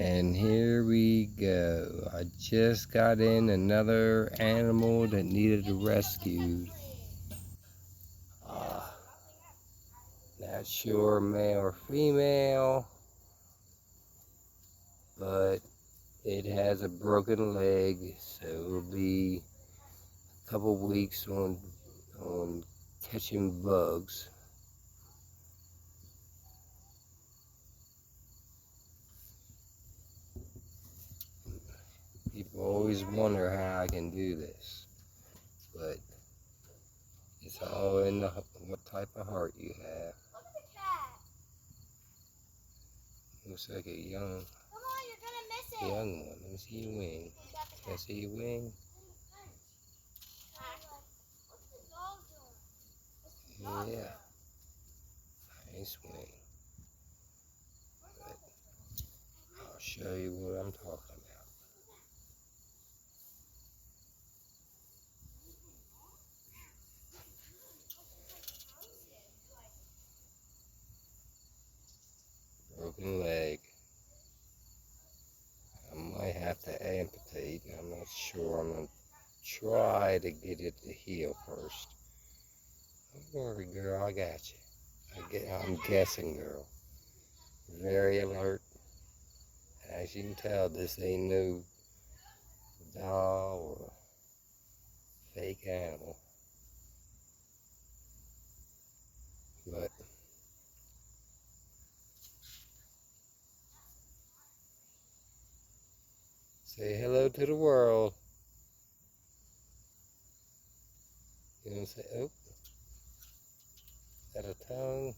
And here we go. I just got in another animal that needed rescued. Not sure male or female, but it has a broken leg, so it'll be a couple weeks on catching bugs. People always wonder how I can do this, but it's all in what type of heart you have. Looks like a young one. Let me see your wing. Can I see your wing? Yeah. Nice wing. But I'll show you what I'm talking about. Broken leg. I might have to amputate. I'm not sure. I'm going to try to get it to heal first. Don't worry, girl. I got you. I'm guessing, girl. Very alert. As you can tell, this ain't no doll or fake animal. But say hello to the world. You want to say, oh, is that a tongue?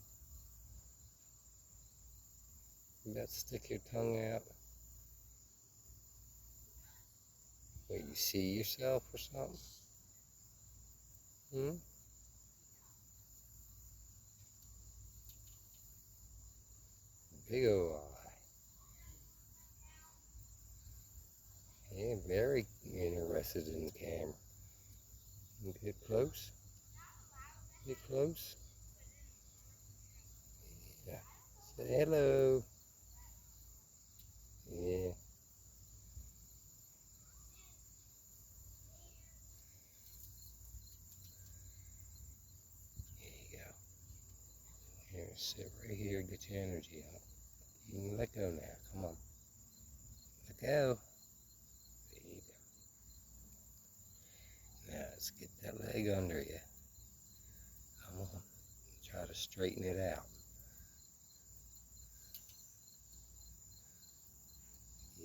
You got to stick your tongue out. Wait, you see yourself or something? Big ol' eye. Yeah, very interested in the camera. Get close. Get close. Yeah. Say hello. Yeah. There you go. Here, sit right here, get your energy up. You can let go now. Come on. Let go. There you go. Now let's get that leg under you. Come on. Try to straighten it out.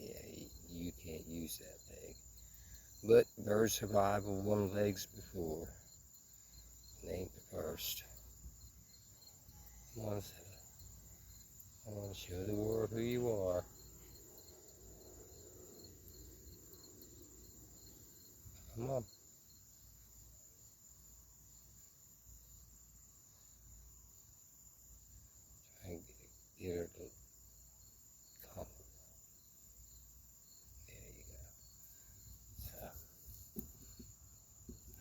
Yeah, you can't use that leg. But birds survive with one legs before. It ain't the first. Come on, come on, show the world who you are. Come on. Try and get her to come. There you go. So,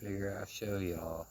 figure I'll show y'all.